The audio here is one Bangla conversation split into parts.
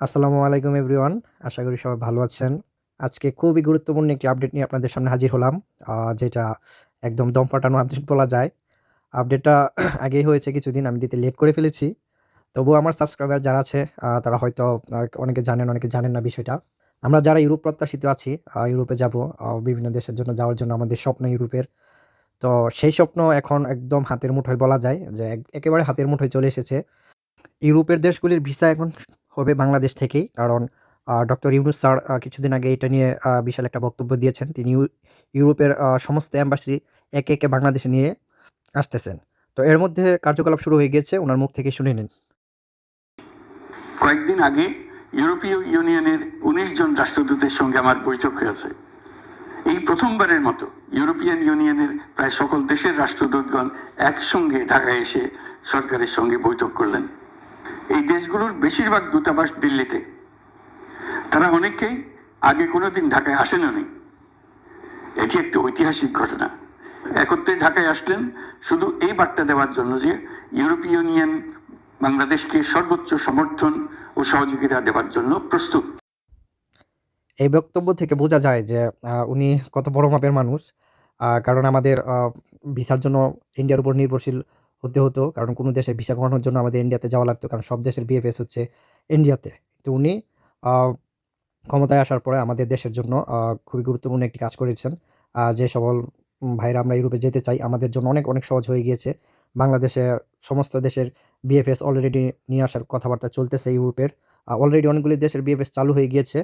আসসালামু আলাইকুম এভরিওয়ান। আশা করি সবাই ভালো আছেন। আজকে খুবই গুরুত্বপূর্ণ একটি আপডেট নিয়ে আপনাদের সামনে হাজির হলাম। যেটা একদম দম ফাটানো আপডেট বলা যায়। আপডেটটা আগেই হয়েছে কিছুদিন, আমি দিতে লেট করে ফেলেছি। তবুও আমার সাবস্ক্রাইবার যারা আছে তারা হয়তো অনেকে জানেন, অনেকে জানেন না বিষয়টা। আমরা যারা ইউরোপ প্রত্যাশিত আছি, ইউরোপে যাবো, বিভিন্ন দেশের জন্য যাওয়ার জন্য আমাদের স্বপ্ন ইউরোপের। তো সেই স্বপ্ন এখন একদম হাতের মুঠোয় বলা যায় যে একেবারে হাতের মুঠোয় চলে এসেছে। ইউরোপের দেশগুলির ভিসা এখন হবে বাংলাদেশ থেকেই। কারণ ডক্টর ইউনূস স্যার কিছুদিন আগে এটা নিয়ে বিশাল একটা বক্তব্য দিয়েছেন। তিনি ইউরোপের সমস্ত এম্বাসি একে, একে বাংলাদেশে নিয়ে আসতেছেন। তো এর মধ্যে কার্যকলাপ শুরু হয়ে গিয়েছে। উনার মুখ থেকে শুনে নিন। কয়েকদিন আগে ইউরোপীয় ইউনিয়নের ১৯ জন রাষ্ট্রদূতের সঙ্গে আমার বৈঠক হয়েছে। এই প্রথমবারের মতো ইউরোপিয়ান ইউনিয়নের প্রায় সকল দেশের রাষ্ট্রদূতগণ একসঙ্গে ঢাকায় এসে সরকারের সঙ্গে বৈঠক করলেন। এই দেশগুলোর বেশিরভাগ দূতাবাস দিল্লিতে। তারা অনেকেই আগে কোনোদিন ঢাকায় আসেননি। এটি একটি ঐতিহাসিক ঘটনা। একত্রে ঢাকায় আসলেন শুধু এই বার্তা দেওয়ার জন্য যে ইউরোপীয় ইউনিয়ন বাংলাদেশকে সর্বোচ্চ সমর্থন ও সহযোগিতা দেওয়ার জন্য প্রস্তুত। এই বক্তব্য থেকে বোঝা যায় যে উনি কত বড় মাপের মানুষ। কারণ আমাদের ভিসার জন্য ইন্ডিয়ার উপর নির্ভরশীল হতে হতো। কারণ কোনো দেশে ভিসা করানোর জন্য আমাদের ইন্ডিয়াতে যাওয়া লাগতো। কারণ সব দেশের বিএফএস হচ্ছে ইন্ডিয়াতে। তো উনি আ ক্ষমতায় আসার পরে আমাদের দেশের জন্য খুবই গুরুত্বপূর্ণ একটি কাজ করেছেন। যে সকল ভাইরা আমরা ইউরোপে যেতে চাই, আমাদের জন্য অনেক, অনেক সহজ হয়ে গিয়েছে। বাংলাদেশে সমস্ত দেশের বিএফএস অলরেডি নিয়ে আসার কথাবার্তা চলতেছে ইউরোপের। অলরেডি অনেকগুলি দেশের বিএফএস চালু হয়ে গিয়েছে।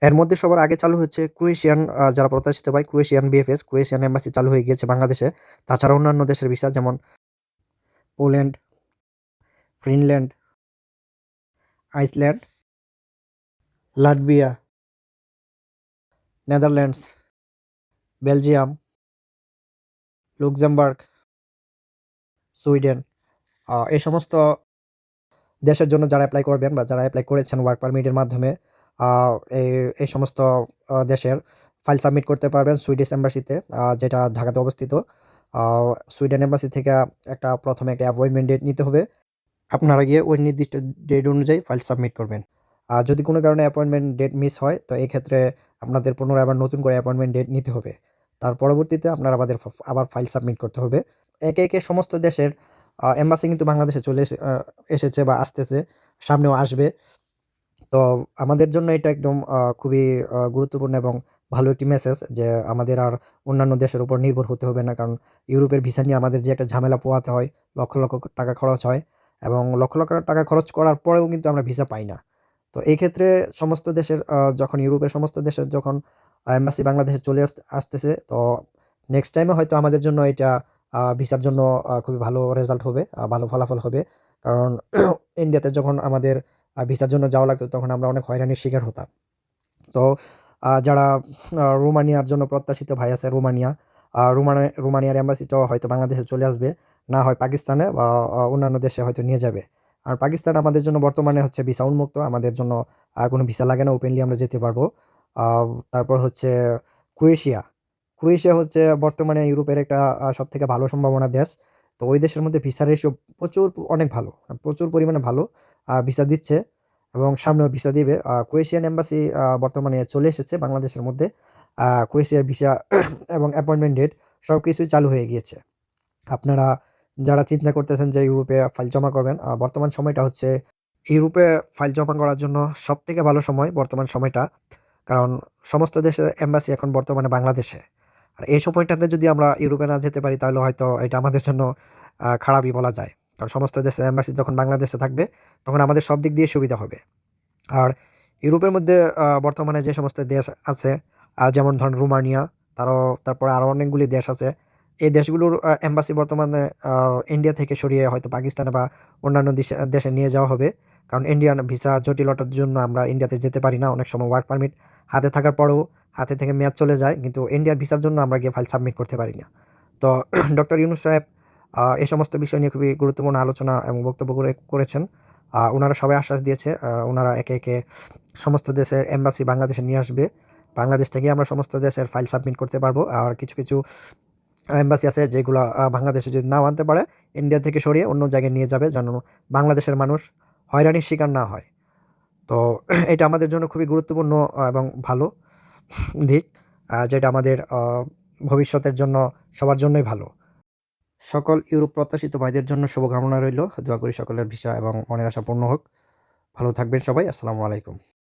এর মধ্যে সবার আগে চালু হচ্ছে ক্রোয়েশিয়ান, যারা প্রত্যাশিত ভাই ক্রোয়েশিয়ান বিএফএস, ক্রোয়েশিয়ান এম্বাসি চালু হয়ে গিয়েছে বাংলাদেশে। তাছাড়া অন্যান্য দেশের ভিসা যেমন Poland, Finland, Iceland, Latvia, Netherlands, Belgium, Luxembourg, Sweden, এই সমস্ত দেশের জন্য যারা এপ্লাই করবেন বা যারা এপ্লাই করেছেন ওয়ার্ক পারমিটের মাধ্যমে, আ এই এই সমস্ত দেশের ফাইল সাবমিট করতে পারবেন সুইডিশ এম্বাসিতে, যেটা ঢাকাতে অবস্থিত। আ সুইডেন এম্বাসি থেকে প্রথমে একটা অ্যাপয়েন্টমেন্ট ডেট নিতে হবে। আপনারা গিয়ে ওই নির্দিষ্ট ডেট অনুযায়ী ফাইল সাবমিট করবেন। আর যদি কোনো কারণে অ্যাপয়েন্টমেন্ট ডেট মিস হয়, তো এক্ষেত্রে আপনাদের পুনরায় আবার নতুন করে অ্যাপয়েন্টমেন্ট ডেট নিতে হবে। তার পরবর্তীতে আপনারা আবার ফাইল সাবমিট করতে হবে। একে, একে সমস্ত দেশের এম্বাসি কিন্তু বাংলাদেশে চলে এসেছে বা আসতেছে, সামনেও আসবে। তো আমাদের জন্য এটা একদম খুবই গুরুত্বপূর্ণ এবং ভালো একটি মেসেজ যে আমাদের আর অন্যান্য দেশের উপর নির্ভর হতে হবে না। কারণ ইউরোপের ভিসা নিয়ে আমাদের যে একটা ঝামেলা পোহাতে হয়, লক্ষ, লক্ষ টাকা খরচ হয় এবং লক্ষ, লক্ষ টাকা খরচ করার পরেও কিন্তু আমরা ভিসা পাই না। তো এই ক্ষেত্রে সমস্ত দেশের যখন ইউরোপের সমস্ত দেশের যখন এম্বাসি বাংলাদেশে চলে আসতেছে, তো নেক্সট টাইমে হয়তো আমাদের জন্য এটা ভিসার জন্য খুবই ভালো রেজাল্ট হবে, ভালো ফলাফল হবে। কারণ ইন্ডিয়াতে যখন আমাদের ভিসার জন্য যাওয়া লাগতো তখন আমরা অনেক হয়রানির শিকার হতাম। তো যারা রোমানিয়ার জন্য প্রত্যাশিত ভাই আছে, রোমানিয়ার এম্বাসিটাও হয়তো বাংলাদেশে চলে আসবে। না হয় পাকিস্তানে বা অন্যান্য দেশে হয়তো নিয়ে যাবে। আর পাকিস্তান আমাদের জন্য বর্তমানে হচ্ছে ভিসা উন্মুক্ত। আমাদের জন্য কোনো ভিসা লাগে না, ওপেনলি আমরা যেতে পারবো। আ তারপর হচ্ছে ক্রোয়েশিয়া। ক্রোয়েশিয়া হচ্ছে বর্তমানে ইউরোপের একটা সবথেকে ভালো সম্ভাবনার দেশ। তো ওই দেশের মধ্যে ভিসা রেশিও অনেক ভালো। প্রচুর পরিমাণে ভালো ভিসা দিচ্ছে এবং সামনেও ভিসা দিবে। ক্রোয়েশিয়ান এম্বাসি বর্তমানে চলে এসেছে বাংলাদেশের মধ্যে। ক্রোয়েশিয়ার ভিসা এবং অ্যাপয়েন্টমেন্ট ডেট সবকিছুই চালু হয়ে গিয়েছে। আপনারা যারা চিন্তা করতেছেন যে ইউরোপে ফাইল জমা করবেন, বর্তমান সময়টা হচ্ছে ইউরোপে ফাইল জমা করার জন্য সবথেকে ভালো সময় বর্তমান সময়টা। কারণ সমস্ত দেশের এম্বাসি এখন বর্তমানে বাংলাদেশে। আর এই সময়টাতে যদি আমরা ইউরোপে না যেতে পারি তাহলে হয়তো এটা আমাদের জন্য খারাপই বলা যায়। কারণ সমস্ত দেশের এম্বাসি যখন বাংলাদেশে থাকবে তখন আমাদের সব দিক দিয়ে সুবিধা হবে। আর ইউরোপের মধ্যে বর্তমানে যে সমস্ত দেশ আছে, যেমন ধরেন রোমানিয়া, তারপরে আরও অনেকগুলি দেশ আছে। এই দেশগুলোর এম্বাসি বর্তমানে ইন্ডিয়া থেকে সরিয়ে হয়তো পাকিস্তানে বা অন্যান্য দেশে নিয়ে যাওয়া হবে। কারণ ইন্ডিয়ান ভিসা জটিলতার জন্য আমরা ইন্ডিয়াতে যেতে পারি না। অনেক সময় ওয়ার্ক পারমিট হাতে থাকার পরেও হাতে থেকে মেয়াদ চলে যায়। কিন্তু ইন্ডিয়ার ভিসার জন্য আমরা গিয়ে ফাইল সাবমিট করতে পারি না। তো ডক্টর ইউনূস সাহেব এই সমস্ত বিষয় নিয়ে খুবই গুরুত্বপূর্ণ আলোচনা এবং বক্তব্য করেছেন। উনারা সবাই আশ্বাস দিয়েছে উনারা একে, একে সমস্ত দেশের এম্বাসি বাংলাদেশে নিয়ে আসবে। বাংলাদেশ থেকে আমরা সমস্ত দেশের ফাইল সাবমিট করতে পারবো। আর কিছু, কিছু এম্বাসি আছে যেগুলা বাংলাদেশে যদি নাও আনতে পারে, ইন্ডিয়া থেকে সরিয়ে অন্য জায়গায় নিয়ে যাবে যেন বাংলাদেশের মানুষ হয়রানির শিকার না হয়। তো এটা আমাদের জন্য খুবই গুরুত্বপূর্ণ এবং ভালো দিক, যেটা আমাদের ভবিষ্যতের জন্য সবার জন্যই ভালো। সকল ইউরোপ প্রত্যাশিত ভাইদের জন্য শুভকামনা রইল। দোয়া করি সকলের ভিসা এবং মনের আশা পূর্ণ হোক। ভালো থাকবেন সবাই। আসসালামু আলাইকুম।